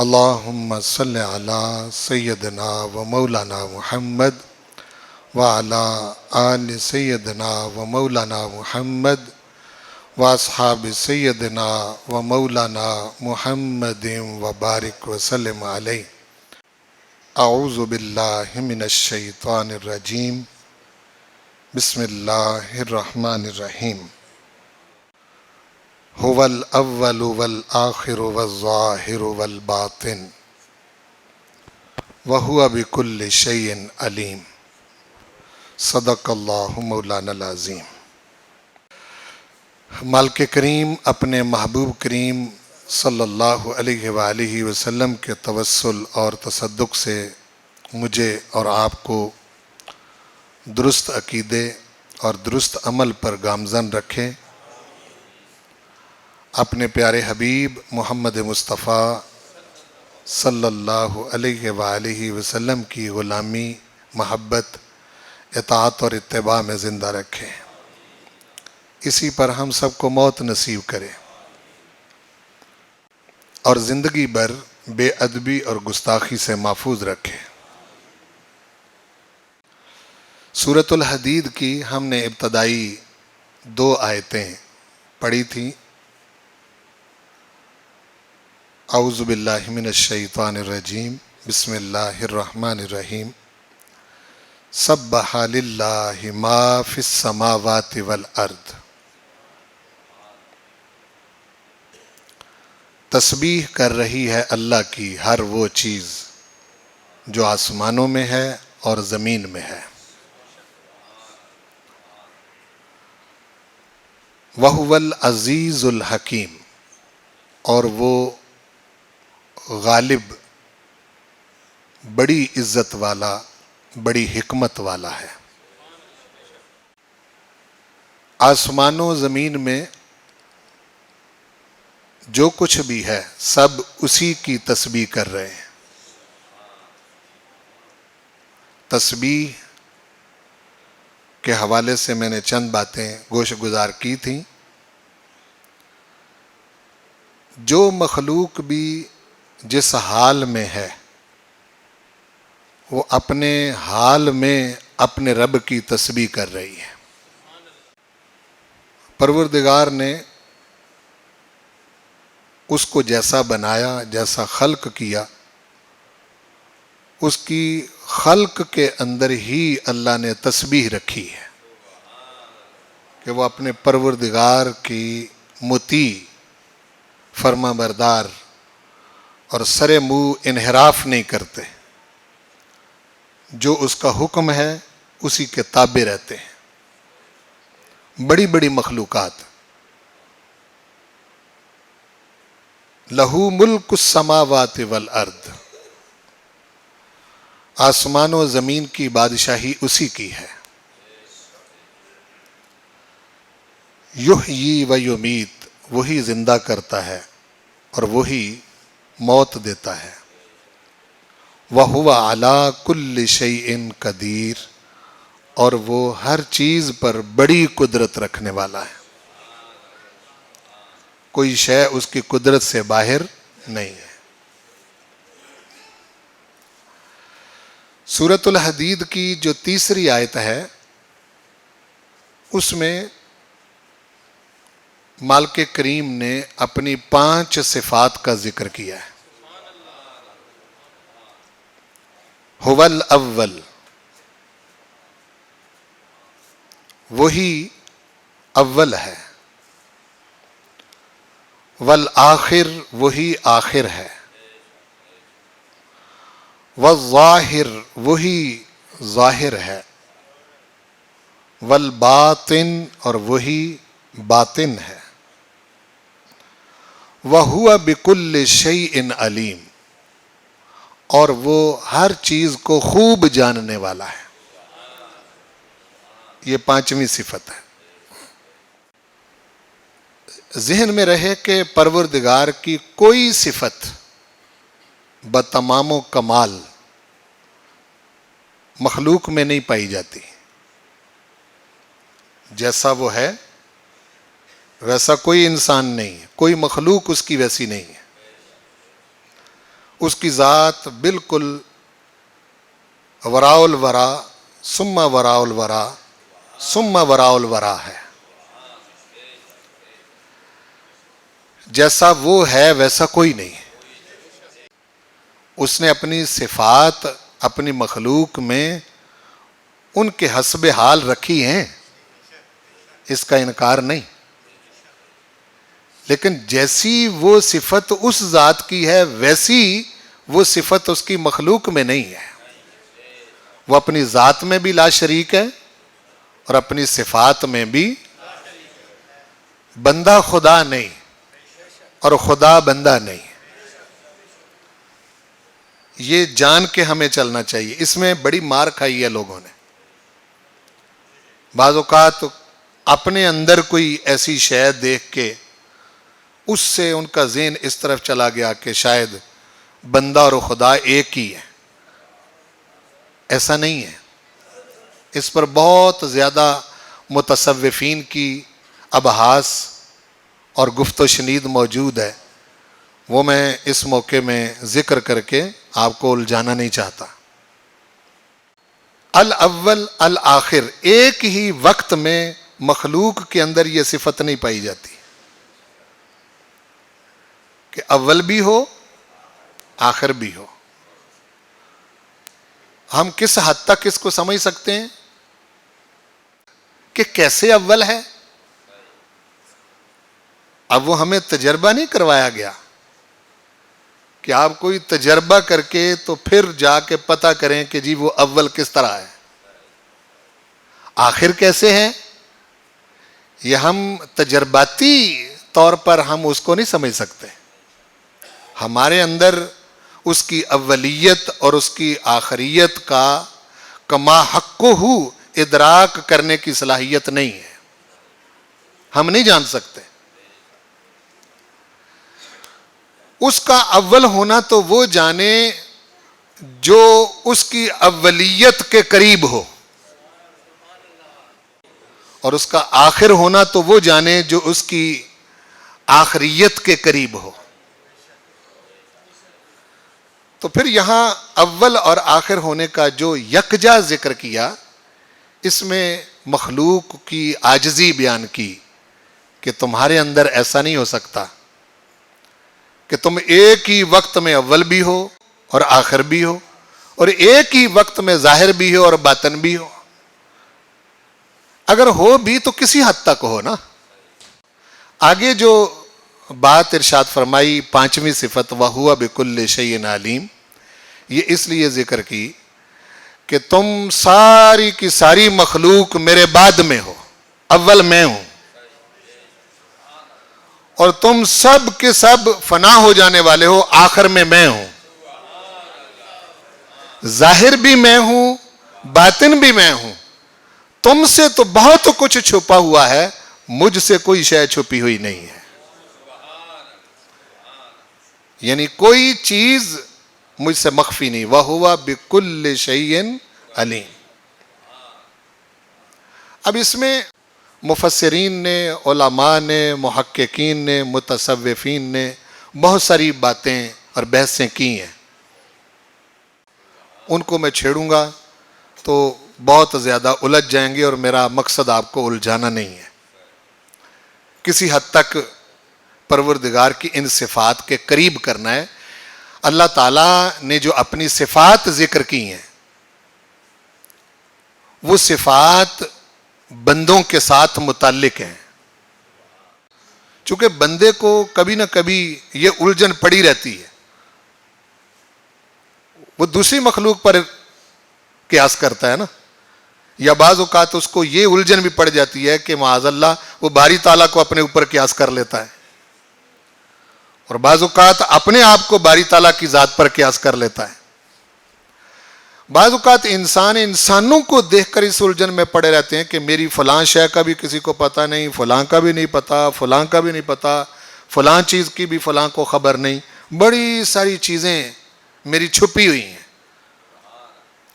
اللہم صل علی سیدنا و مولانا محمد وعلی آل سیدنا و مولانا محمد واصحاب سیدنا و مولانا محمد وبارک وسلم علیہ۔ اعوذ باللہ من الشیطان الرجیم، بسم اللہ الرحمن الرحیم۔ هو الاول والآخر والظاہر والباطن وهو بكل شیء علیم۔ صدق اللہ مولانا العظیم۔ مالک کریم اپنے محبوب کریم صلی اللہ علیہ وآلہ وسلم کے توسل اور تصدق سے مجھے اور آپ کو درست عقیدے اور درست عمل پر گامزن رکھے۔ اپنے پیارے حبیب محمد مصطفیٰ صلی اللہ علیہ وآلہ وسلم کی غلامی، محبت، اطاعت اور اتباع میں زندہ رکھے۔ اسی پر ہم سب کو موت نصیب کرے اور زندگی بھر بے ادبی اور گستاخی سے محفوظ رکھے۔ سورۃ الحدید کی ہم نے ابتدائی 2 آیتیں پڑھی تھیں۔ اعوذ باللہ من الشیطان الرجیم، بسم اللہ الرحمن الرحیم۔ سبح للہ ما فی السماوات والارض۔ تسبیح کر رہی ہے اللہ کی ہر وہ چیز جو آسمانوں میں ہے اور زمین میں ہے۔ وَهُوَ الْعَزِيزُ الْحَكِيمُ، اور وہ غالب، بڑی عزت والا، بڑی حکمت والا ہے۔ آسمانوں زمین میں جو کچھ بھی ہے سب اسی کی تسبیح کر رہے ہیں۔ تسبیح کے حوالے سے میں نے چند باتیں گوش گزار کی تھیں۔ جو مخلوق بھی جس حال میں ہے وہ اپنے حال میں اپنے رب کی تسبیح کر رہی ہے۔ پروردگار نے اس کو جیسا بنایا، جیسا خلق کیا، اس کی خلق کے اندر ہی اللہ نے تسبیح رکھی ہے کہ وہ اپنے پروردگار کی مطیع، فرما بردار اور سر منہ انحراف نہیں کرتے، جو اس کا حکم ہے اسی کے تابع رہتے ہیں۔ بڑی بڑی مخلوقات، لہو ملک السماوات والارض، آسمان و زمین کی بادشاہی اسی کی ہے۔ یحیی و یمیت، وہی زندہ کرتا ہے اور وہی موت دیتا ہے۔ وَهُوَ عَلَىٰ كُلِّ شَيْءٍ قدیر، اور وہ ہر چیز پر بڑی قدرت رکھنے والا ہے۔ کوئی شے اس کی قدرت سے باہر نہیں ہے۔ سورۃ الحدید کی جو 3 آیت ہے اس میں مالک کریم نے اپنی 5 صفات کا ذکر کیا ہے۔ هو الاول، وہی اول ہے۔ والآخر، وہی آخر ہے۔ والظاہر، وہی ظاہر ہے۔ والباطن، اور وہی باطن ہے۔ وَهُوَ بِكُلِّ شَيْءٍ عَلِيمٌ، اور وہ ہر چیز کو خوب جاننے والا ہے۔ یہ 5ویں صفت ہے۔ ذہن میں رہے کہ پروردگار کی کوئی صفت بتمام و کمال مخلوق میں نہیں پائی جاتی۔ جیسا وہ ہے ویسا کوئی انسان نہیں ہے، کوئی مخلوق اس کی ویسی نہیں ہے۔ اس کی ذات بالکل وراء الورا ثم وراء الورا ثم وراء الورا ہے. جیسا وہ ہے ویسا کوئی نہیں. اس نے اپنی صفات اپنی مخلوق میں ان کے حسب حال رکھی ہیں، اس کا انکار نہیں. لیکن جیسی وہ صفت اس ذات کی ہے ویسی وہ صفت اس کی مخلوق میں نہیں ہے. وہ اپنی ذات میں بھی لا شریک ہے اور اپنی صفات میں بھی بندہ خدا نہیں اور خدا بندہ نہیں. یہ جان کے ہمیں چلنا چاہیے. اس میں بڑی مار کھائی ہے لوگوں نے. بعض اوقات اپنے اندر کوئی ایسی شے دیکھ کے اس سے ان کا ذہن اس طرف چلا گیا کہ شاید بندہ اور خدا ایک ہی ہے. ایسا نہیں ہے. اس پر بہت زیادہ متصوفین کی ابحاث اور گفت و شنید موجود ہے. وہ میں اس موقع میں ذکر کر کے آپ کو الجھانا نہیں چاہتا. الاول الآخر، ایک ہی وقت میں مخلوق کے اندر یہ صفت نہیں پائی جاتی کہ اول بھی ہو آخر بھی ہو. ہم کس حد تک اس کو سمجھ سکتے ہیں کہ کیسے اول ہے؟ اب وہ ہمیں تجربہ نہیں کروایا گیا کہ آپ کوئی تجربہ کر کے تو پھر جا کے پتہ کریں کہ جی وہ اول کس طرح ہے، آخر کیسے ہے. یہ ہم تجرباتی طور پر ہم اس کو نہیں سمجھ سکتے. ہمارے اندر اس کی اولیت اور اس کی آخریت کا کما حقہ ادراک کرنے کی صلاحیت نہیں ہے. ہم نہیں جان سکتے. اس کا اول ہونا تو وہ جانے جو اس کی اولیت کے قریب ہو، اور اس کا آخر ہونا تو وہ جانے جو اس کی آخریت کے قریب ہو. تو پھر یہاں اول اور آخر ہونے کا جو یکجا ذکر کیا، اس میں مخلوق کی عاجزی بیان کی کہ تمہارے اندر ایسا نہیں ہو سکتا کہ تم ایک ہی وقت میں اول بھی ہو اور آخر بھی ہو، اور ایک ہی وقت میں ظاہر بھی ہو اور باطن بھی ہو. اگر ہو بھی تو کسی حد تک ہو نا. آگے جو بات ارشاد فرمائی پانچویں صفت وَهُوَ بِكُلِّ شَيْءٍ عَلِيمٌ، یہ اس لیے ذکر کی کہ تم ساری کی ساری مخلوق میرے بعد میں ہو، اول میں ہوں، اور تم سب کے سب فنا ہو جانے والے ہو، آخر میں ہوں. ظاہر بھی میں ہوں باطن بھی میں ہوں. تم سے تو بہت کچھ چھپا ہوا ہے، مجھ سے کوئی شے چھپی ہوئی نہیں ہے. یعنی کوئی چیز مجھ سے مخفی نہیں. وَهُوَ بِكُلِّ شَيْءٍ عَلِيمٌ. اب اس میں مفسرین نے، علماء نے، محققین نے، متصوفین نے بہت ساری باتیں اور بحثیں کی ہیں. ان کو میں چھیڑوں گا تو بہت زیادہ الجھ جائیں گے، اور میرا مقصد آپ کو الجھانا نہیں ہے. کسی حد تک پروردگار کی ان صفات کے قریب کرنا ہے. اللہ تعالیٰ نے جو اپنی صفات ذکر کی ہیں، وہ صفات بندوں کے ساتھ متعلق ہیں. چونکہ بندے کو کبھی نہ کبھی یہ الجھن پڑی رہتی ہے، وہ دوسری مخلوق پر قیاس کرتا ہے نا، یا بعض اوقات اس کو یہ الجھن بھی پڑ جاتی ہے کہ معاذ اللہ وہ باری تعالیٰ کو اپنے اوپر قیاس کر لیتا ہے، اور بعض اوقات اپنے آپ کو باری تعالیٰ کی ذات پر قیاس کر لیتا ہے. بعض اوقات انسانوں کو دیکھ کر اس الجھن میں پڑے رہتے ہیں کہ میری فلاں شے کا بھی کسی کو پتہ نہیں، فلاں کا بھی نہیں پتہ، فلاں کا بھی نہیں پتہ، فلاں چیز کی بھی فلاں کو خبر نہیں. بڑی ساری چیزیں میری چھپی ہوئی ہیں،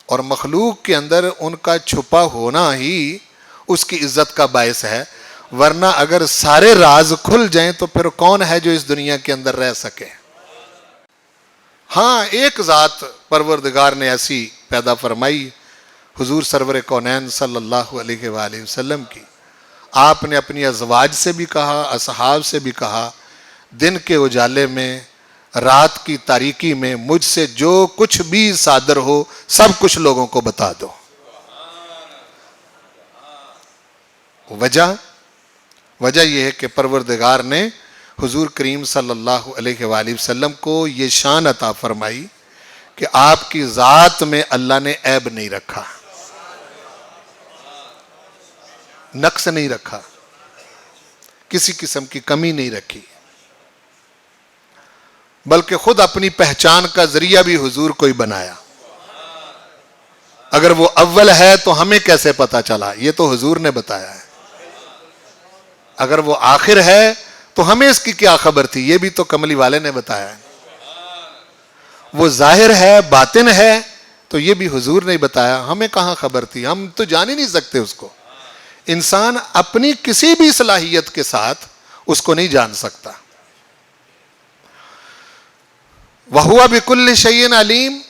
اور مخلوق کے اندر ان کا چھپا ہونا ہی اس کی عزت کا باعث ہے. ورنہ اگر سارے راز کھل جائیں تو پھر کون ہے جو اس دنیا کے اندر رہ سکے؟ ہاں ایک ذات پروردگار نے ایسی پیدا فرمائی حضور سرور کونین صلی اللہ علیہ وآلہ وسلم کی. آپ نے اپنی ازواج سے بھی کہا، اصحاب سے بھی کہا، دن کے اجالے میں، رات کی تاریکی میں مجھ سے جو کچھ بھی صادر ہو سب کچھ لوگوں کو بتا دو. وجہ یہ ہے کہ پروردگار نے حضور کریم صلی اللہ علیہ وآلہ وسلم کو یہ شان عطا فرمائی کہ آپ کی ذات میں اللہ نے عیب نہیں رکھا، نقص نہیں رکھا، کسی قسم کی کمی نہیں رکھی، بلکہ خود اپنی پہچان کا ذریعہ بھی حضور کو ہی بنایا. اگر وہ اول ہے تو ہمیں کیسے پتا چلا؟ یہ تو حضور نے بتایا ہے. اگر وہ آخر ہے تو ہمیں اس کی کیا خبر تھی؟ یہ بھی تو کملی والے نے بتایا ہے. وہ ظاہر ہے، باطن ہے، تو یہ بھی حضور نے بتایا، ہمیں کہاں خبر تھی؟ ہم تو جان ہی نہیں سکتے اس کو. انسان اپنی کسی بھی صلاحیت کے ساتھ اس کو نہیں جان سکتا. وَهُوَ بِكُلِّ شَيْءٍ عَلِيمٌ،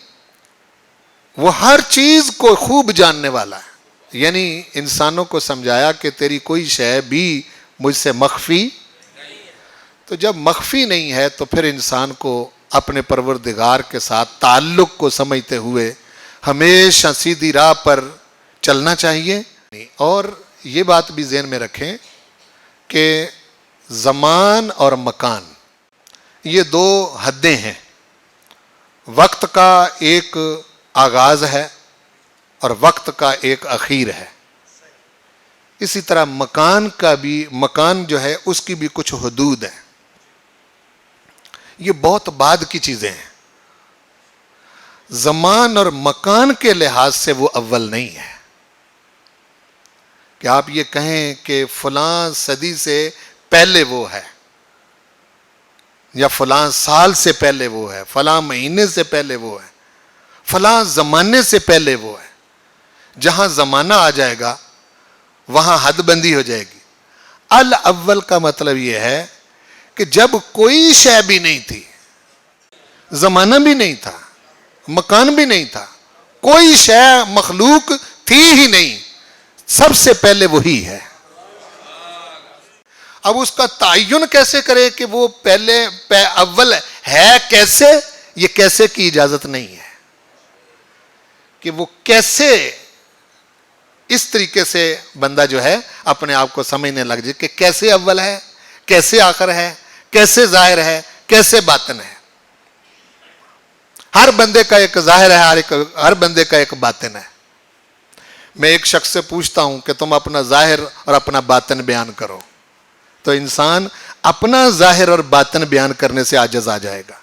وہ ہر چیز کو خوب جاننے والا ہے. یعنی انسانوں کو سمجھایا کہ تیری کوئی شے بھی مجھ سے مخفی. تو جب مخفی نہیں ہے تو پھر انسان کو اپنے پروردگار کے ساتھ تعلق کو سمجھتے ہوئے ہمیشہ سیدھی راہ پر چلنا چاہیے. اور یہ بات بھی ذہن میں رکھیں کہ زمان اور مکان یہ دو حدیں ہیں. وقت کا ایک آغاز ہے اور وقت کا ایک اخیر ہے. اسی طرح مکان جو ہے اس کی بھی کچھ حدود ہیں. یہ بہت بعد کی چیزیں ہیں. زمان اور مکان کے لحاظ سے وہ اول نہیں ہے کہ آپ یہ کہیں کہ فلاں صدی سے پہلے وہ ہے، یا فلاں سال سے پہلے وہ ہے، فلاں مہینے سے پہلے وہ ہے، فلاں زمانے سے پہلے وہ ہے. جہاں زمانہ آ جائے گا وہاں حد بندی ہو جائے گی. الاول کا مطلب یہ ہے کہ جب کوئی شے بھی نہیں تھی، زمانہ بھی نہیں تھا، مکان بھی نہیں تھا، کوئی شے مخلوق تھی ہی نہیں، سب سے پہلے وہی ہے. اب اس کا تعین کیسے کرے کہ وہ پہلے اول ہے؟ کیسے؟ یہ کیسے کی اجازت نہیں ہے کہ وہ کیسے اس طریقے سے بندہ جو ہے اپنے آپ کو سمجھنے لگ جائے کہ کیسے اول ہے، کیسے آخر ہے، کیسے ظاہر ہے، کیسے باطن ہے. ہر بندے کا ایک ظاہر ہے، ہر بندے کا ایک باطن ہے. میں ایک شخص سے پوچھتا ہوں کہ تم اپنا ظاہر اور اپنا باطن بیان کرو، تو انسان اپنا ظاہر اور باطن بیان کرنے سے عاجز آ جائے گا.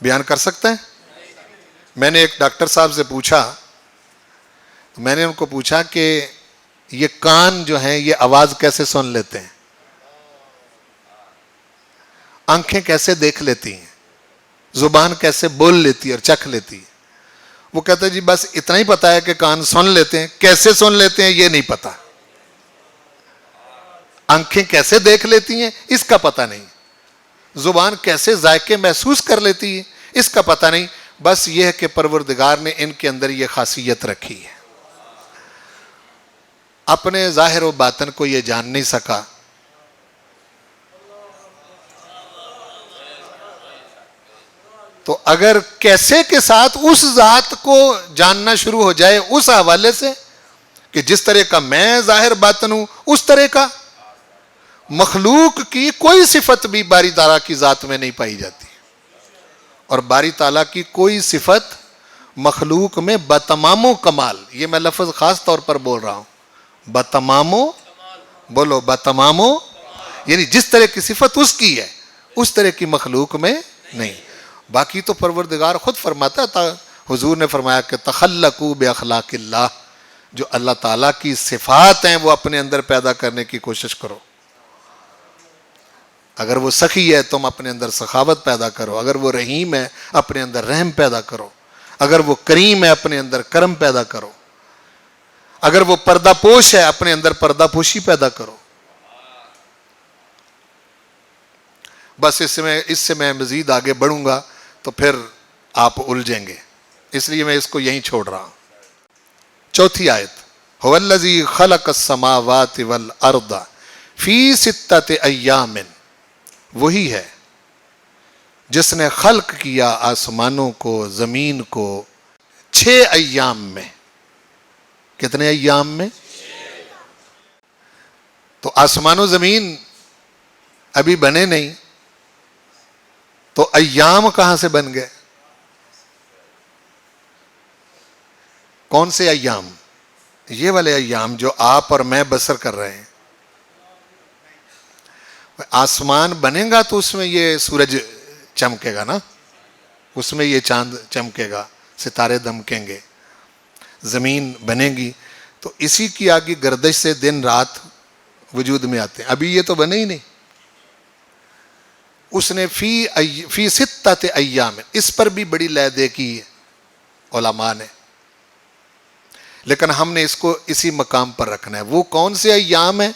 بیان کر سکتا ہے؟ میں نے ایک ڈاکٹر صاحب سے پوچھا، میں نے ان کو پوچھا کہ یہ کان جو ہیں یہ آواز کیسے سن لیتے ہیں، آنکھیں کیسے دیکھ لیتی ہیں، زبان کیسے بول لیتی ہے اور چکھ لیتی ہے؟ وہ کہتا ہے جی بس اتنا ہی پتا ہے کہ کان سن لیتے ہیں، کیسے سن لیتے ہیں یہ نہیں پتا. آنکھیں کیسے دیکھ لیتی ہیں اس کا پتہ نہیں، زبان کیسے ذائقے محسوس کر لیتی ہے اس کا پتہ نہیں. بس یہ ہے کہ پروردگار نے ان کے اندر یہ خاصیت رکھی ہے. اپنے ظاہر و باطن کو یہ جان نہیں سکا. تو اگر کیسے کے ساتھ اس ذات کو جاننا شروع ہو جائے اس حوالے سے کہ جس طرح کا میں ظاہر باطن ہوں اس طرح کا، مخلوق کی کوئی صفت بھی باری تعالیٰ کی ذات میں نہیں پائی جاتی، اور باری تعالیٰ کی کوئی صفت مخلوق میں بتمام و کمال، یہ میں لفظ خاص طور پر بول رہا ہوں، بتمام و، بولو بتمام و، یعنی جس طرح کی صفت اس کی ہے اس طرح کی مخلوق میں نہیں. باقی تو پروردگار خود فرماتا تھا، حضور نے فرمایا کہ تخلقوا باخلاق اللہ، جو اللہ تعالیٰ کی صفات ہیں وہ اپنے اندر پیدا کرنے کی کوشش کرو. اگر وہ سخی ہے تم اپنے اندر سخاوت پیدا کرو، اگر وہ رحیم ہے اپنے اندر رحم پیدا کرو، اگر وہ کریم ہے اپنے اندر کرم پیدا کرو، اگر وہ پردہ پوش ہے اپنے اندر پردہ پوشی پیدا کرو. بس اس سے میں مزید آگے بڑھوں گا تو پھر آپ الجھیں گے، اس لیے میں اس کو یہیں چھوڑ رہا ہوں۔ چوتھی آیت، هو الذی خلق السماوات والارض فی ستۃ ایام، وہی ہے جس نے خلق کیا آسمانوں کو، زمین کو 6 ایام میں۔ کتنے ایام میں؟ تو آسمان و زمین ابھی بنے نہیں، تو ایام کہاں سے بن گئے؟ کون سے ایام؟ یہ والے ایام جو آپ اور میں بسر کر رہے ہیں۔ آسمان بنے گا تو اس میں یہ سورج چمکے گا نا، اس میں یہ چاند چمکے گا، ستارے دمکیں گے، زمین بنے گی، تو اسی کی آگے گردش سے دن رات وجود میں آتے ہیں۔ ابھی یہ تو بنے ہی نہیں۔ اس نے فی ستۃ ایام، اس پر بھی بڑی لے دے کی علماء نے، لیکن ہم نے اس کو اسی مقام پر رکھنا ہے۔ وہ کون سے ایام ہیں،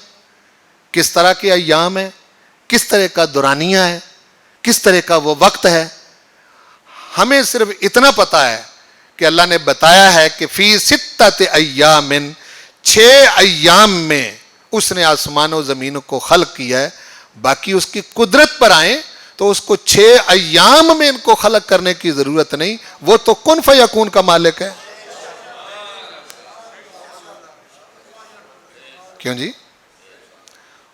کس طرح کے ایام ہیں، کس طرح کا دورانیہ ہے، کس طرح کا وہ وقت ہے، ہمیں صرف اتنا پتا ہے کہ اللہ نے بتایا ہے کہ فی ستۃ ایام، 6 ایام میں اس نے آسمان و زمین کو خلق کیا ہے۔ باقی اس کی قدرت پر آئیں تو اس کو 6 ایام میں ان کو خلق کرنے کی ضرورت نہیں، وہ تو کن فیکون کا مالک ہے۔ کیوں جی؟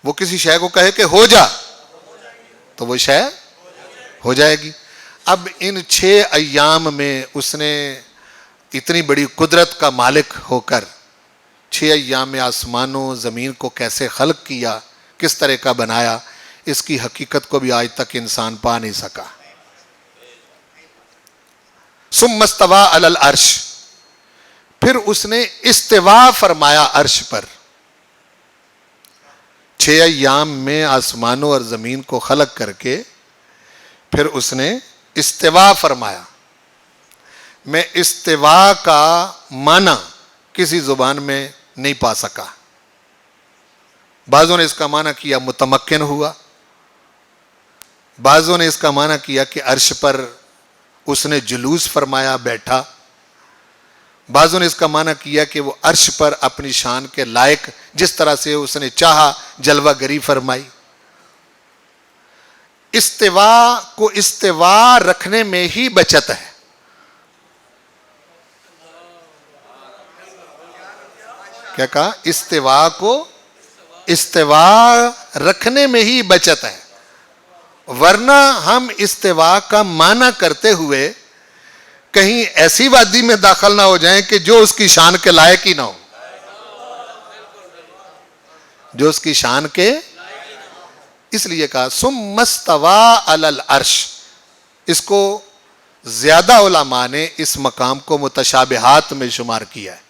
وہ کسی شے کو کہے کہ ہو جا تو وہ شے ہو جائے گی۔ اب ان 6 ایام میں اس نے اتنی بڑی قدرت کا مالک ہو کر 6 ایام میں آسمانوں زمین کو کیسے خلق کیا، کس طرح کا بنایا، اس کی حقیقت کو بھی آج تک انسان پا نہیں سکا۔ ثم استوى علی العرش، پھر اس نے استوا فرمایا عرش پر۔ 6 ایام میں آسمانوں اور زمین کو خلق کر کے پھر اس نے استوا فرمایا۔ میں استوا کا معنی کسی زبان میں نہیں پا سکا۔ بعضوں نے اس کا معنی کیا متمکن ہوا، بعضوں نے اس کا معنی کیا کہ عرش پر اس نے جلوس فرمایا، بیٹھا، بعضوں نے اس کا معنی کیا کہ وہ عرش پر اپنی شان کے لائق جس طرح سے اس نے چاہا جلوہ گری فرمائی۔ استوا کو استوا رکھنے میں ہی بچت ہے۔ کیا کہا؟ استوا کو استوا رکھنے میں ہی بچت ہے، ورنہ ہم استوا کا معنی کرتے ہوئے کہیں ایسی وادی میں داخل نہ ہو جائیں کہ جو اس کی شان کے لائق ہی نہ ہو، جو اس کی شان کے، اس لیے کہا ثم استوى علی العرش۔ اس کو زیادہ علماء نے اس مقام کو متشابہات میں شمار کیا ہے۔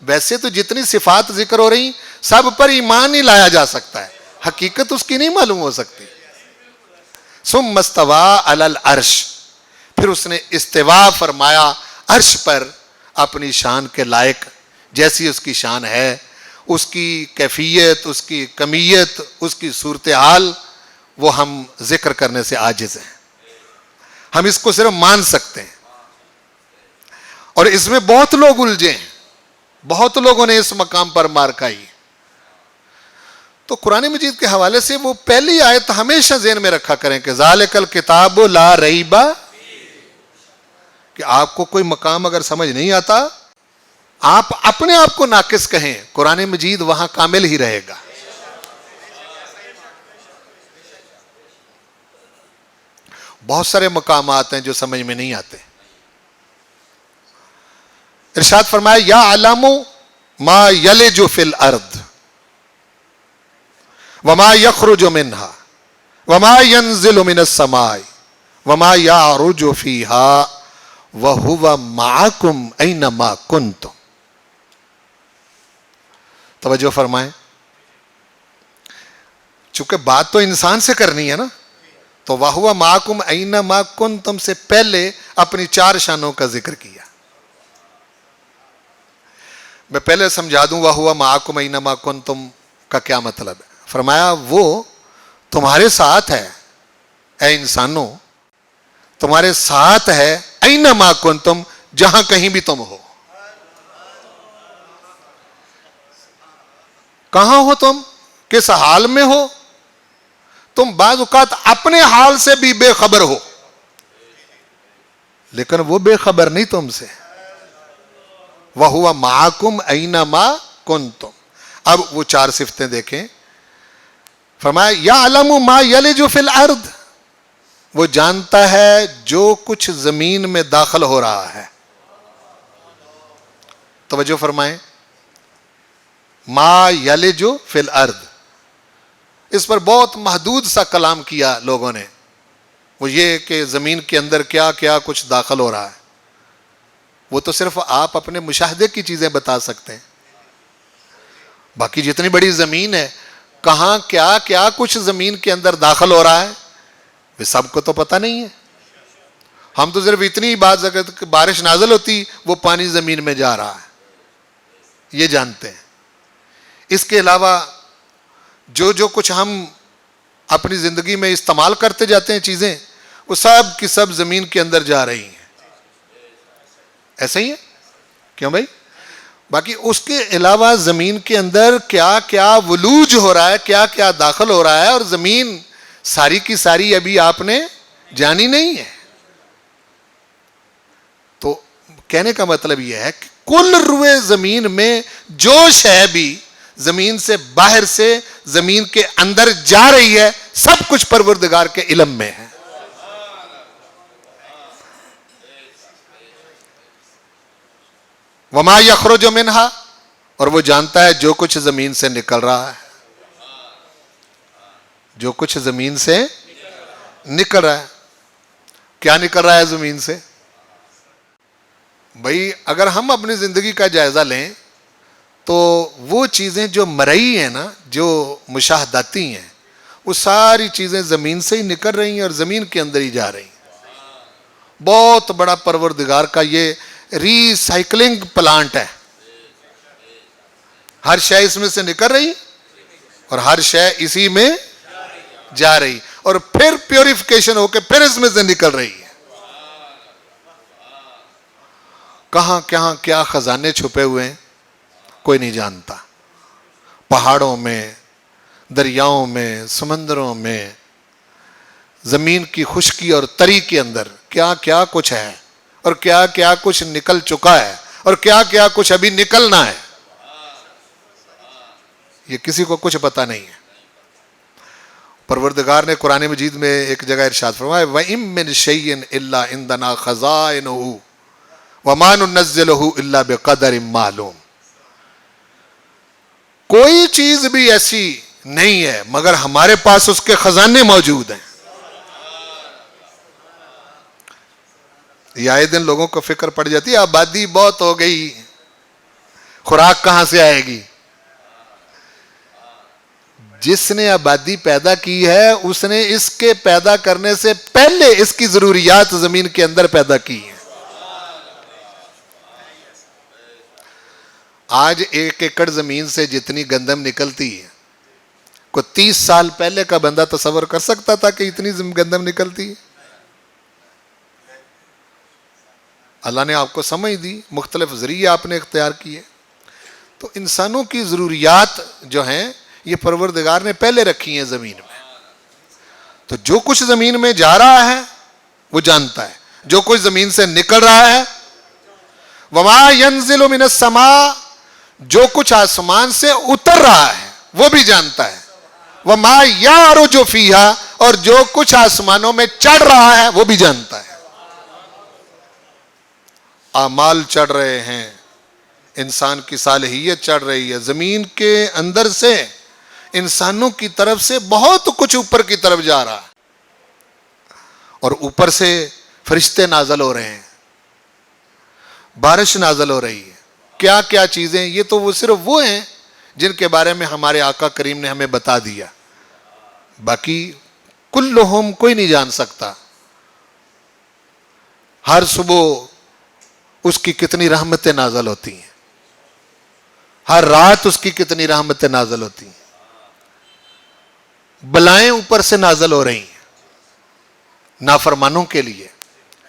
ویسے تو جتنی صفات ذکر ہو رہی سب پر ایمان ہی لایا جا سکتا ہے، حقیقت اس کی نہیں معلوم ہو سکتی۔ ثم استوى علی العرش، پھر اس نے استوا فرمایا عرش پر اپنی شان کے لائق، جیسی اس کی شان ہے، اس کی کیفیت، اس کی کمیت، اس کی صورتحال، وہ ہم ذکر کرنے سے عاجز ہیں۔ ہم اس کو صرف مان سکتے ہیں، اور اس میں بہت لوگ الجھے ہیں، بہت لوگوں نے اس مقام پر مار کھائی۔ تو قرآن مجید کے حوالے سے وہ پہلی آیت ہمیشہ ذہن میں رکھا کریں کہ ذالک الکتاب لا ریب، کہ آپ کو کوئی مقام اگر سمجھ نہیں آتا آپ اپنے آپ کو ناقص کہیں، قرآن مجید وہاں کامل ہی رہے گا۔ بہت سارے مقامات ہیں جو سمجھ میں نہیں آتے۔ ارشاد فرمایا یعلم ما یلج فی الارض وما یخرج منها وما ينزل من السماء وما يعرج فيها وهو معكم اينما كنتم۔ توجہ فرمائیں، چونکہ بات تو انسان سے کرنی ہے نا، تو وَهُوَ مَعَكُمْ أَيْنَمَا كُنْتُمْ سے پہلے اپنی 4 شانوں کا ذکر کیا۔ میں پہلے سمجھا دوں وَهُوَ مَعَكُمْ أَيْنَمَا كُنْتُمْ کا کیا مطلب ہے۔ فرمایا وہ تمہارے ساتھ ہے اے انسانوں، تمہارے ساتھ ہے، اینما کنتم، جہاں کہیں بھی تم ہو. کہاں ہو تم؟ کس حال میں ہو تم؟ بعض اوقات اپنے حال سے بھی بے خبر ہو، لیکن وہ بے خبر نہیں تم سے. وَهُوَ مَعَكُمْ أَيْنَمَا كُنْتُمْ. اب وہ 4 صفتیں دیکھیں. فرمایا یعلم ما یلج فی الارض، وہ جانتا ہے جو کچھ زمین میں داخل ہو رہا ہے. توجہ فرمائیں، ما یلج فی الارض، اس پر بہت محدود سا کلام کیا لوگوں نے. وہ یہ کہ زمین کے اندر کیا کیا کچھ داخل ہو رہا ہے، وہ تو صرف آپ اپنے مشاہدے کی چیزیں بتا سکتے ہیں. باقی جتنی بڑی زمین ہے، کہاں کیا کیا کچھ زمین کے اندر داخل ہو رہا ہے، وہ سب کو تو پتہ نہیں ہے. ہم تو صرف اتنی بات کہ بارش نازل ہوتی وہ پانی زمین میں جا رہا ہے، یہ جانتے ہیں. اس کے علاوہ جو کچھ ہم اپنی زندگی میں استعمال کرتے جاتے ہیں چیزیں، وہ سب کی سب زمین کے اندر جا رہی ہیں. ایسا ہی ہے کیوں بھائی؟ باقی اس کے علاوہ زمین کے اندر کیا کیا ولوج ہو رہا ہے، کیا کیا داخل ہو رہا ہے، اور زمین ساری کی ساری ابھی آپ نے جانی نہیں ہے. تو کہنے کا مطلب یہ ہے کہ کل روئے زمین میں جو شے بھی زمین سے باہر سے زمین کے اندر جا رہی ہے، سب کچھ پروردگار کے علم میں ہے. وما یخرج منہا، اور وہ جانتا ہے جو کچھ زمین سے نکل رہا ہے. جو کچھ زمین سے نکل رہا ہے. کیا نکل رہا ہے زمین سے؟ بھئی اگر ہم اپنی زندگی کا جائزہ لیں تو وہ چیزیں جو مرئی ہیں نا، جو مشاہداتی ہیں، وہ ساری چیزیں زمین سے ہی نکل رہی ہیں اور زمین کے اندر ہی جا رہی ہیں. بہت بڑا پروردگار کا یہ ری سائیکلنگ پلانٹ ہے. ہر شے اس میں سے نکل رہی اور ہر شے اسی میں جا رہی، اور پھر پیوریفیکیشن ہو کے پھر اس میں سے نکل رہی ہے. کہاں کہاں کیا خزانے چھپے ہوئے ہیں کوئی نہیں جانتا. پہاڑوں میں، دریاؤں میں، سمندروں میں، زمین کی خشکی اور تری کے اندر کیا کیا کچھ ہے، اور کیا کیا کچھ نکل چکا ہے، اور کیا کیا کچھ ابھی نکلنا ہے. یہ کسی کو کچھ پتہ نہیں ہے. پروردگار نے قرآن مجید میں ایک جگہ ارشاد فرمایا وَإِن مِّن شَيْءٍ إِلَّا عِندَنَا خَزَائِنُهُ وَمَا نُنَزِّلُهُ إِلَّا بِقَدَرٍ مَّعْلُومٍ. کوئی چیز بھی ایسی نہیں ہے مگر ہمارے پاس اس کے خزانے موجود ہیں. یہ آئے دن لوگوں کو فکر پڑ جاتی ہے آبادی بہت ہو گئی، خوراک کہاں سے آئے گی. جس نے آبادی پیدا کی ہے اس نے اس کے پیدا کرنے سے پہلے اس کی ضروریات زمین کے اندر پیدا کی ہیں. آج 1 ایکڑ زمین سے جتنی گندم نکلتی ہے، کوئی 30 سال پہلے کا بندہ تصور کر سکتا تھا کہ اتنی گندم نکلتی ہے؟ اللہ نے آپ کو سمجھ دی، مختلف ذریعے آپ نے اختیار کیے. تو انسانوں کی ضروریات جو ہیں یہ پروردگار نے پہلے رکھی ہیں زمین میں. تو جو کچھ زمین میں جا رہا ہے وہ جانتا ہے، جو کچھ زمین سے نکل رہا ہے. وما ينزل من السماء، جو کچھ آسمان سے اتر رہا ہے وہ بھی جانتا ہے. وما يعرج فيها، اور جو کچھ آسمانوں میں چڑھ رہا ہے وہ بھی جانتا ہے. اعمال چڑھ رہے ہیں، انسان کی صالحیت چڑھ رہی ہے، زمین کے اندر سے انسانوں کی طرف سے بہت کچھ اوپر کی طرف جا رہا ہے، اور اوپر سے فرشتے نازل ہو رہے ہیں، بارش نازل ہو رہی ہے. کیا کیا چیزیں، یہ تو وہ صرف وہ ہیں جن کے بارے میں ہمارے آقا کریم نے ہمیں بتا دیا. باقی کلہم کوئی نہیں جان سکتا. ہر صبح اس کی کتنی رحمتیں نازل ہوتی ہیں، ہر رات اس کی کتنی رحمتیں نازل ہوتی ہیں. بلائیں اوپر سے نازل ہو رہی ہیں نافرمانوں کے لیے.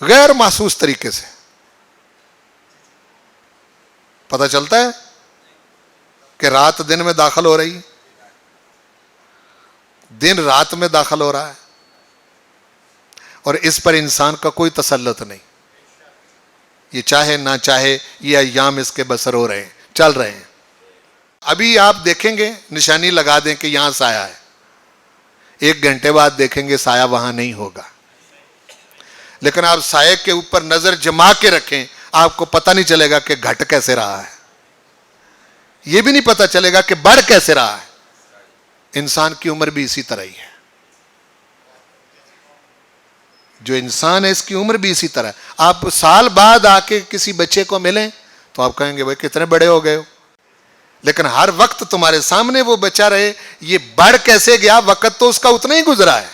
غیر محسوس طریقے سے پتہ چلتا ہے کہ رات دن میں داخل ہو رہی، دن رات میں داخل ہو رہا ہے، اور اس پر انسان کا کوئی تسلط نہیں. یہ چاہے نہ چاہے یہ ایام اس کے بسر ہو رہے ہیں، چل رہے ہیں. ابھی آپ دیکھیں گے، نشانی لگا دیں کہ یہاں سایہ ہے، 1 گھنٹے بعد دیکھیں گے سایہ وہاں نہیں ہوگا. لیکن آپ سائے کے اوپر نظر جما کے رکھیں، آپ کو پتہ نہیں چلے گا کہ گھٹ کیسے رہا ہے، یہ بھی نہیں پتہ چلے گا کہ بڑھ کیسے رہا ہے. انسان کی عمر بھی اسی طرح ہی ہے. جو انسان ہے اس کی عمر بھی اسی طرح ہے. آپ سال بعد آ کے کسی بچے کو ملیں تو آپ کہیں گے بھائی کتنے بڑے ہو گئے ہو، لیکن ہر وقت تمہارے سامنے وہ بچہ رہے، یہ بڑھ کیسے گیا، وقت تو اس کا اتنا ہی گزرا ہے.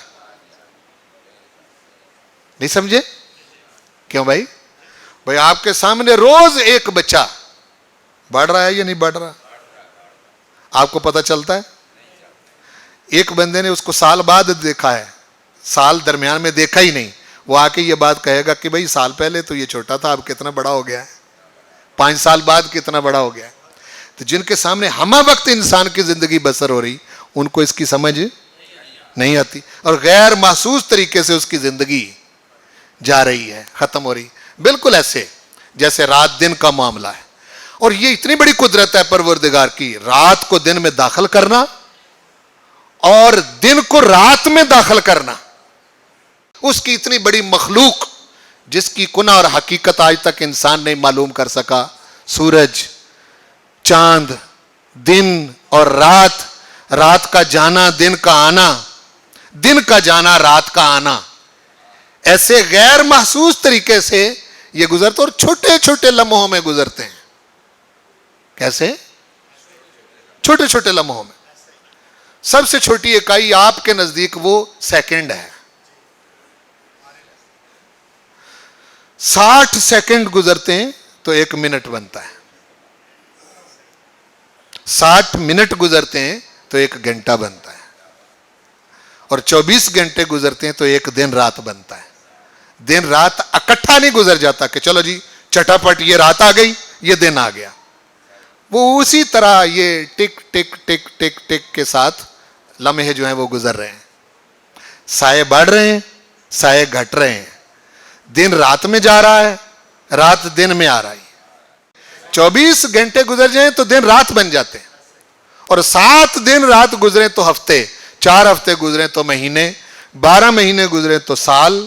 نہیں سمجھے کیوں بھائی؟ بھائی آپ کے سامنے روز ایک بچہ بڑھ رہا ہے یا نہیں بڑھ رہا، آپ کو پتہ چلتا ہے؟ ایک بندے نے اس کو سال بعد دیکھا ہے، سال درمیان میں دیکھا ہی نہیں، وہ آ کے یہ بات کہے گا کہ بھائی سال پہلے تو یہ چھوٹا تھا، اب کتنا بڑا ہو گیا ہے، 5 سال بعد کتنا بڑا ہو گیا ہے. تو جن کے سامنے ہمہ وقت انسان کی زندگی بسر ہو رہی، ان کو اس کی سمجھ نہیں آتی، اور غیر محسوس طریقے سے اس کی زندگی جا رہی ہے، ختم ہو رہی. بالکل ایسے جیسے رات دن کا معاملہ ہے. اور یہ اتنی بڑی قدرت ہے پروردگار کی، رات کو دن میں داخل کرنا اور دن کو رات میں داخل کرنا. اس کی اتنی بڑی مخلوق جس کی کنہ اور حقیقت آج تک انسان نہیں معلوم کر سکا. سورج، چاند، دن اور رات، رات کا جانا دن کا آنا، دن کا جانا رات کا آنا، ایسے غیر محسوس طریقے سے یہ گزرتے اور چھوٹے چھوٹے لمحوں میں گزرتے ہیں. کیسے؟ چھوٹے چھوٹے لمحوں میں. سب سے چھوٹی اکائی آپ کے نزدیک وہ سیکنڈ ہے. 60 سیکنڈ گزرتے ہیں تو 1 منٹ بنتا ہے، 60 منٹ گزرتے ہیں تو 1 گھنٹہ بنتا ہے، اور 24 گھنٹے گزرتے ہیں تو 1 دن رات بنتا ہے. دن رات اکٹھا نہیں گزر جاتا کہ چلو جی چٹاپٹ یہ رات آ گئی یہ دن آ گیا. وہ اسی طرح یہ ٹک ٹک ٹک ٹک ٹک کے ساتھ لمحے جو ہیں وہ گزر رہے ہیں. سائے بڑھ رہے ہیں، سائے گھٹ رہے ہیں. دن رات میں جا رہا ہے، رات دن میں آ رہا ہے. 24 گھنٹے گزر جائیں تو دن رات بن جاتے ہیں، اور 7 دن رات گزریں تو ہفتے، 4 ہفتے گزریں تو مہینے، 12 مہینے گزریں تو سال،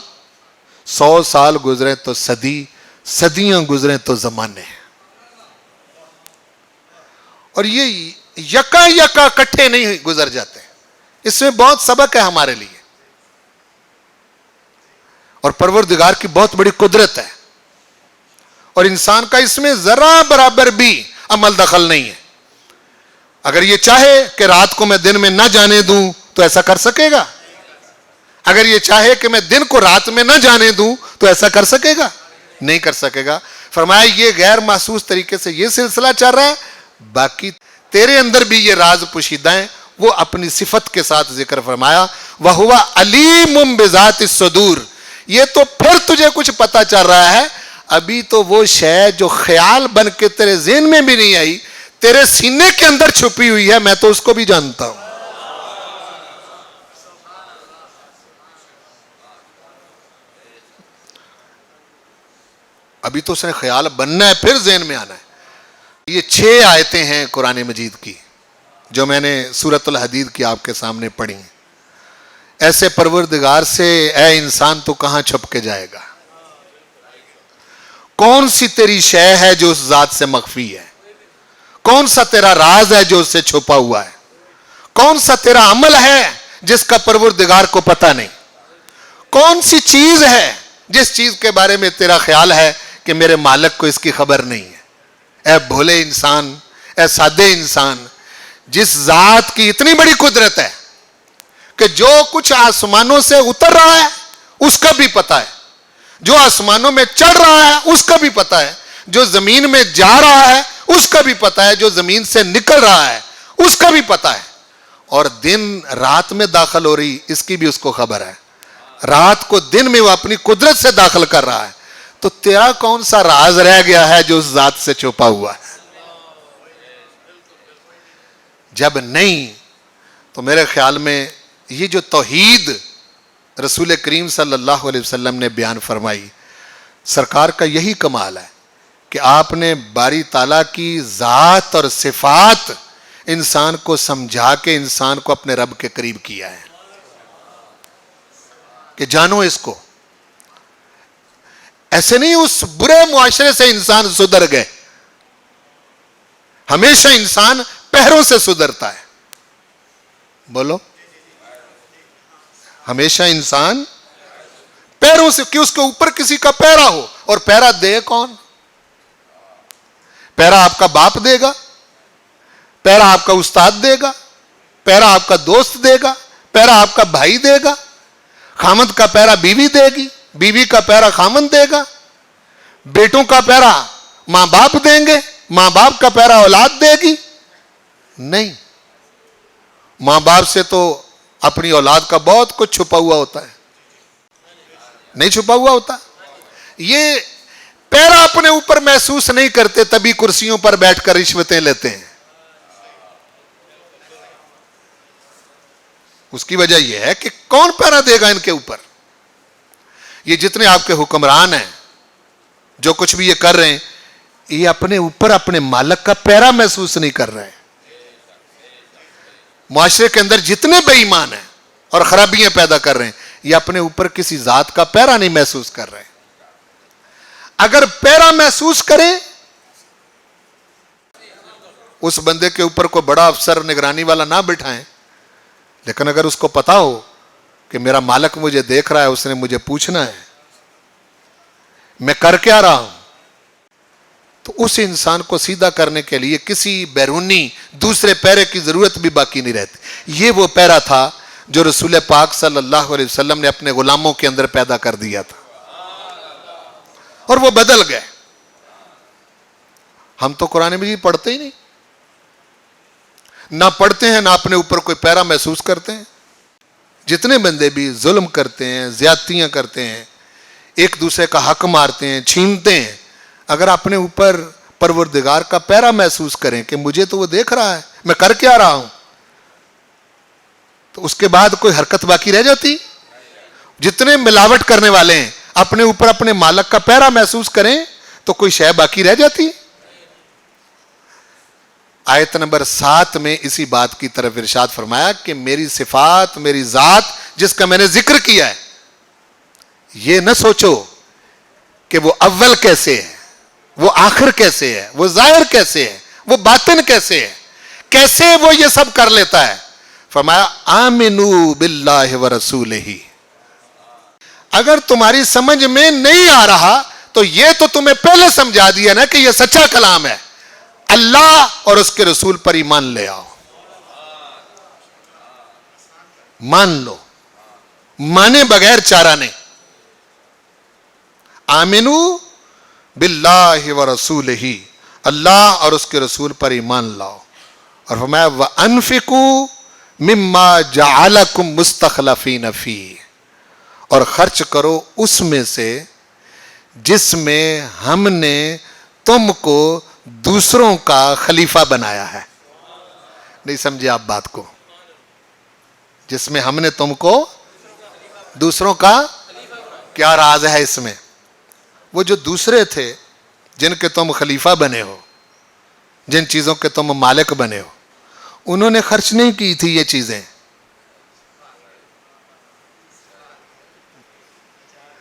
100 سال گزریں تو صدی، صدیاں گزریں تو زمانے. اور یہ یکا یکا کٹھے نہیں گزر جاتے. اس میں بہت سبق ہے ہمارے لیے، اور پروردگار کی بہت بڑی قدرت ہے، اور انسان کا اس میں ذرا برابر بھی عمل دخل نہیں ہے. اگر یہ چاہے کہ رات کو میں دن میں نہ جانے دوں تو ایسا کر سکے گا؟ اگر یہ چاہے کہ میں دن کو رات میں نہ جانے دوں تو ایسا کر سکے گا؟ نہیں کر سکے گا. فرمایا یہ غیر محسوس طریقے سے یہ سلسلہ چل رہا ہے، باقی تیرے اندر بھی یہ راز پوشیدہ ہیں. وہ اپنی صفت کے ساتھ ذکر فرمایا، وَهُوَ عَلِيمٌ بِذَاتِ الصُّدُورِ. یہ تو پھر تجھے کچھ پتا چل رہا ہے، ابھی تو وہ شے جو خیال بن کے تیرے ذہن میں بھی نہیں آئی، تیرے سینے کے اندر چھپی ہوئی ہے، میں تو اس کو بھی جانتا ہوں. ابھی تو اس نے خیال بننا ہے، پھر ذہن میں آنا ہے. یہ 6 آیتیں ہیں قرآن مجید کی جو میں نے سورۃ الحدید کی آپ کے سامنے پڑھی ہیں. ایسے پروردگار سے اے انسان تو کہاں چھپ کے جائے گا؟ کون سی تیری شے ہے جو اس ذات سے مخفی ہے؟ کون سا تیرا راز ہے جو اس سے چھپا ہوا ہے؟ کون سا تیرا عمل ہے جس کا پروردگار کو پتہ نہیں؟ کون سی چیز ہے جس چیز کے بارے میں تیرا خیال ہے کہ میرے مالک کو اس کی خبر نہیں ہے؟ اے بھولے انسان، اے سادے انسان، جس ذات کی اتنی بڑی قدرت ہے کہ جو کچھ آسمانوں سے اتر رہا ہے اس کا بھی پتہ ہے، جو آسمانوں میں چڑھ رہا ہے اس کا بھی پتہ ہے، جو زمین میں جا رہا ہے اس کا بھی پتہ ہے، جو زمین سے نکل رہا ہے اس کا بھی پتہ ہے، اور دن رات میں داخل ہو رہی اس کی بھی اس کو خبر ہے. رات کو دن میں وہ اپنی قدرت سے داخل کر رہا ہے، تو تیرا کون سا راز رہ گیا ہے جو اس ذات سے چھپا ہوا ہے؟ جب نہیں تو میرے خیال میں یہ جو توحید رسول کریم صلی اللہ علیہ وسلم نے بیان فرمائی، سرکار کا یہی کمال ہے کہ آپ نے باری تعالیٰ کی ذات اور صفات انسان کو سمجھا کے انسان کو اپنے رب کے قریب کیا ہے کہ جانو اس کو۔ ایسے نہیں اس برے معاشرے سے انسان سدھر گئے، ہمیشہ انسان پیروں سے سدھرتا ہے، بولو، ہمیشہ انسان پیروں سے، کہ اس کے اوپر کسی کا پیرا ہو، اور پیرا دے کون؟ پیرا آپ کا باپ دے گا، پیرا آپ کا استاد دے گا، پیرا آپ کا دوست دے گا، پیرا آپ کا بھائی دے گا، خامند کا پیرا بیوی دے گی، بیوی کا پیرا خامند دے گا، بیٹوں کا پیرا ماں باپ دیں گے، ماں باپ کا پیرا اولاد دے گی؟ نہیں، ماں باپ سے تو اپنی اولاد کا بہت کچھ چھپا ہوا ہوتا ہے، نہیں چھپا ہوا ہوتا؟ یہ پیرا اپنے اوپر محسوس نہیں کرتے، تبھی کرسیوں پر بیٹھ کر رشوتیں لیتے ہیں۔ اس کی وجہ یہ ہے کہ کون پیرا دے گا ان کے اوپر؟ یہ جتنے آپ کے حکمران ہیں، جو کچھ بھی یہ کر رہے ہیں، یہ اپنے اوپر اپنے مالک کا پیرا محسوس نہیں کر رہے۔ معاشرے کے اندر جتنے بے ایمان ہیں اور خرابیاں پیدا کر رہے ہیں، یہ اپنے اوپر کسی ذات کا پیرا نہیں محسوس کر رہے۔ اگر پیرا محسوس کریں، اس بندے کے اوپر کوئی بڑا افسر نگرانی والا نہ بٹھائیں، لیکن اگر اس کو پتا ہو کہ میرا مالک مجھے دیکھ رہا ہے، اس نے مجھے پوچھنا ہے میں کر کیا رہا ہوں، تو اس انسان کو سیدھا کرنے کے لیے کسی بیرونی دوسرے پیرے کی ضرورت بھی باقی نہیں رہتی۔ یہ وہ پیرا تھا جو رسول پاک صلی اللہ علیہ وسلم نے اپنے غلاموں کے اندر پیدا کر دیا تھا، اور وہ بدل گئے۔ ہم تو قرآن مجید پڑھتے ہی نہیں، نہ پڑھتے ہیں، نہ اپنے اوپر کوئی پیرا محسوس کرتے ہیں۔ جتنے بندے بھی ظلم کرتے ہیں، زیادتیاں کرتے ہیں، ایک دوسرے کا حق مارتے ہیں، چھینتے ہیں، اگر اپنے اوپر پروردگار کا پیرا محسوس کریں کہ مجھے تو وہ دیکھ رہا ہے میں کر کیا رہا ہوں، تو اس کے بعد کوئی حرکت باقی رہ جاتی؟ جتنے ملاوٹ کرنے والے ہیں اپنے اوپر اپنے مالک کا پیرا محسوس کریں تو کوئی شے باقی رہ جاتی؟ آیت نمبر 7 میں اسی بات کی طرف ارشاد فرمایا کہ میری صفات، میری ذات جس کا میں نے ذکر کیا ہے، یہ نہ سوچو کہ وہ اول کیسے ہے، وہ آخر کیسے ہے، وہ ظاہر کیسے ہے، وہ باطن کیسے ہے، کیسے وہ یہ سب کر لیتا ہے۔ فرمایا آمنو باللہ ورسولہ، اگر تمہاری سمجھ میں نہیں آ رہا تو یہ تو تمہیں پہلے سمجھا دیا نا کہ یہ سچا کلام ہے، اللہ اور اس کے رسول پر ایمان لے آؤ، مان لو، مانے بغیر چارہ نہیں۔ آمنو باللہ ورسولہ، اللہ اور اس کے رسول پر ایمان لاؤ، اور فرمایا وَأَنفِقُوا مِمَّا جَعَلَكُمْ مُسْتَخْلَفِينَ فِيهِ، اور خرچ کرو اس میں سے جس میں ہم نے تم کو دوسروں کا خلیفہ بنایا ہے۔ نہیں سمجھے آپ بات کو؟ جس میں ہم نے تم کو دوسروں کا، کیا راز ہے اس میں؟ وہ جو دوسرے تھے جن کے تم خلیفہ بنے ہو، جن چیزوں کے تم مالک بنے ہو، انہوں نے خرچ نہیں کی تھی یہ چیزیں،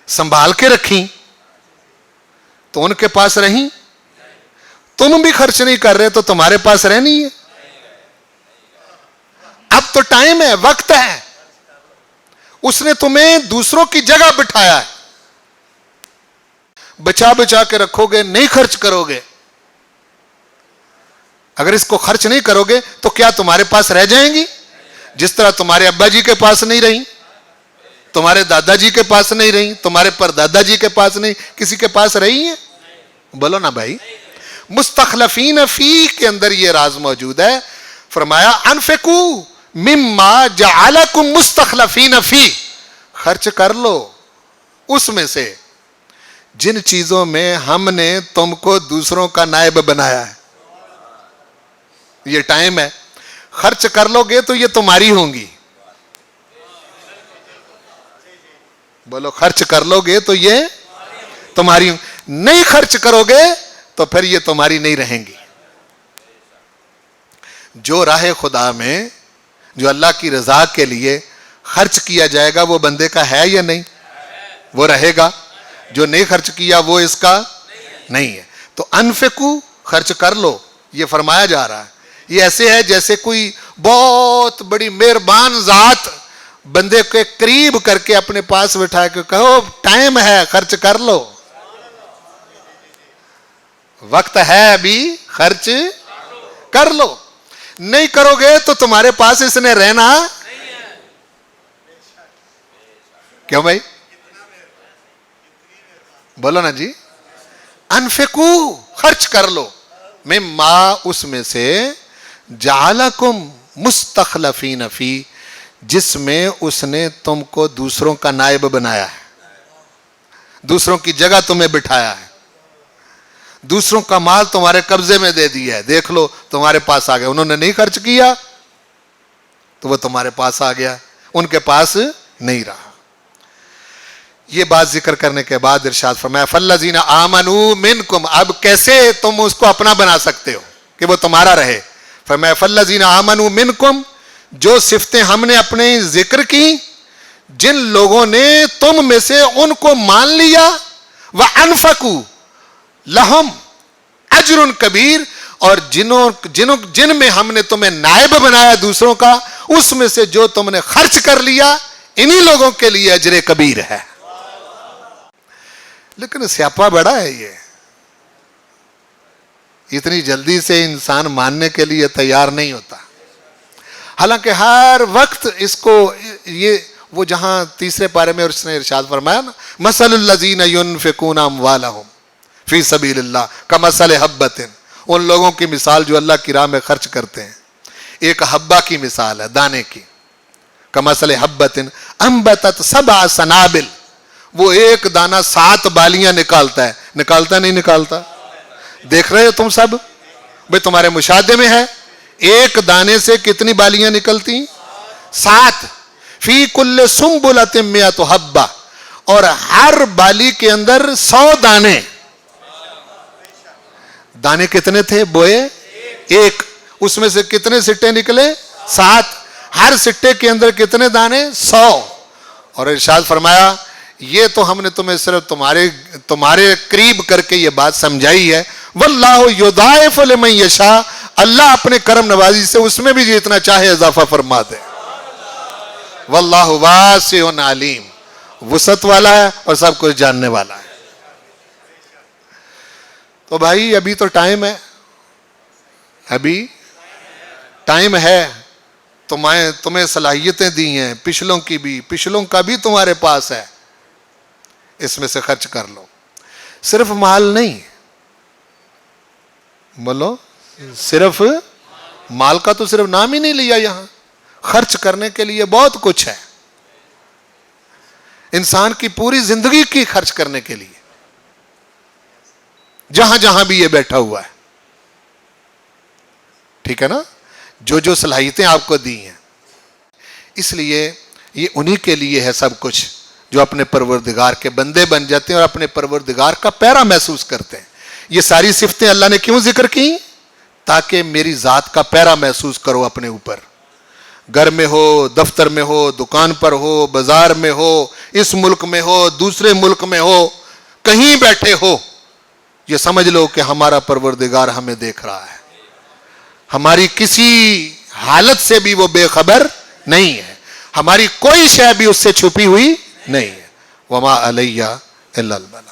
سنبھال کے رکھیں تو ان کے پاس رہیں۔ تم بھی خرچ نہیں کر رہے تو تمہارے پاس رہنی ہے۔ اب تو ٹائم ہے، وقت ہے، اس نے تمہیں دوسروں کی جگہ بٹھایا ہے۔ بچا بچا کے رکھو گے، نہیں خرچ کرو گے، اگر اس کو خرچ نہیں کرو گے تو کیا تمہارے پاس رہ جائیں گی؟ جس طرح تمہارے ابا جی کے پاس نہیں رہیں، تمہارے دادا جی کے پاس نہیں رہیں، تمہارے پردادا جی کے پاس نہیں، کسی کے پاس رہی ہیں؟ بولو نا بھائی۔ مستخلفین فی کے اندر یہ راز موجود ہے۔ فرمایا انفقوا مما جعلکم مستخلفین فی، خرچ کر لو اس میں سے جن چیزوں میں ہم نے تم کو دوسروں کا نائب بنایا ہے. یہ ٹائم ہے, خرچ کر لو گے تو یہ تمہاری ہوں گی. بولو, خرچ کر لو گے تو یہ تمہاری ہوں, نہیں خرچ کرو گے تو پھر یہ تمہاری نہیں رہیں گی. جو راہ خدا میں, جو اللہ کی رضا کے لیے خرچ کیا جائے گا وہ بندے کا ہے یا نہیں؟ وہ رہے گا. جو نہیں خرچ کیا وہ اس کا نہیں ہے. تو انفقو, خرچ کر لو, یہ فرمایا جا رہا ہے. یہ ایسے ہے جیسے کوئی بہت بڑی مہربان ذات بندے کے قریب کر کے اپنے پاس بٹھا کے کہو ٹائم ہے خرچ کر لو, وقت ہے ابھی خرچ کر لو. نہیں کرو گے تو تمہارے پاس اس نے رہنا. کیوں بھائی؟ بولو نا جی. انفقو, خرچ کر لو, مما, اس میں سے, جعلکم مستخلفین فی, جس میں اس نے تم کو دوسروں کا نائب بنایا ہے, دوسروں کی جگہ تمہیں بٹھایا ہے, دوسروں کا مال تمہارے قبضے میں دے دیا ہے. دیکھ لو تمہارے پاس آ گیا, انہوں نے نہیں خرچ کیا تو وہ تمہارے پاس آ گیا, ان کے پاس نہیں رہا. یہ بات ذکر کرنے کے بعد ارشاد فرمایا فالذین آمنوا منکم, اب کیسے تم اس کو اپنا بنا سکتے ہو کہ وہ تمہارا رہے؟ فرمایا فالذین آمنوا منکم, جو صفتیں ہم نے اپنے ذکر کی, جن لوگوں نے تم میں سے ان کو مان لیا, وانفقوا لہم اجر کبیر, اور جن میں ہم نے تمہیں نائب بنایا دوسروں کا, اس میں سے جو تم نے خرچ کر لیا, انہی لوگوں کے لیے اجر کبیر ہے. لیکن سیاپا بڑا ہے, یہ اتنی جلدی سے انسان ماننے کے لیے تیار نہیں ہوتا. حالانکہ ہر وقت اس کو, یہ وہ جہاں تیسرے پارے میں اس نے ارشاد فرمایا نا, مثل الذین ينفقون اموالهم فی سبیل اللہ کمثل حبۃ, ان لوگوں کی مثال جو اللہ کی راہ میں خرچ کرتے ہیں, ایک حبہ کی مثال ہے, دانے کی. کمثل حبۃ انبتت سبع سنابل, وہ ایک دانہ 7 بالیاں نکالتا ہے. نکالتا نہیں نکالتا؟ دیکھ رہے ہو تم سب بھئی, تمہارے مشاہدے میں ہے. ایک دانے سے کتنی بالیاں نکلتی؟ 7. فی کل سنبلۃ مئۃ حبہ, اور ہر بالی کے اندر 100 دانے. دانے کتنے تھے بوئے؟ ایک. اس میں سے کتنے سٹے نکلے؟ 7. ہر سٹے کے اندر کتنے دانے؟ 100. اور ارشاد فرمایا یہ تو ہم نے تمہیں صرف تمہارے قریب کر کے یہ بات سمجھائی ہے. واللہ یضاعف لمن یشاء, اللہ اپنے کرم نوازی سے اس میں بھی جتنا چاہے اضافہ فرما دے. واللہ واسع علیم, وسعت والا ہے اور سب کچھ جاننے والا ہے. تو بھائی ابھی تو ٹائم ہے, ابھی ٹائم ہے. تمہیں صلاحیتیں دی ہیں, پچھلوں کی بھی, پچھلوں کا بھی تمہارے پاس ہے, اس میں سے خرچ کر لو. صرف مال نہیں, بولو, صرف مال کا تو صرف نام ہی نہیں لیا یہاں, خرچ کرنے کے لیے بہت کچھ ہے. انسان کی پوری زندگی کی خرچ کرنے کے لیے, جہاں جہاں بھی یہ بیٹھا ہوا ہے. ٹھیک ہے نا, جو صلاحیتیں آپ کو دی ہیں. اس لیے یہ انہی کے لیے ہے سب کچھ جو اپنے پروردگار کے بندے بن جاتے ہیں اور اپنے پروردگار کا پیرا محسوس کرتے ہیں. یہ ساری صفتیں اللہ نے کیوں ذکر کی؟ تاکہ میری ذات کا پیرا محسوس کرو اپنے اوپر. گھر میں ہو, دفتر میں ہو, دکان پر ہو, بازار میں ہو, اس ملک میں ہو, دوسرے ملک میں ہو, کہیں بیٹھے ہو, یہ سمجھ لو کہ ہمارا پروردگار ہمیں دیکھ رہا ہے. ہماری کسی حالت سے بھی وہ بے خبر نہیں ہے, ہماری کوئی شے بھی اس سے چھپی ہوئی نہیں ہے. وما علیہ الا البلاغ.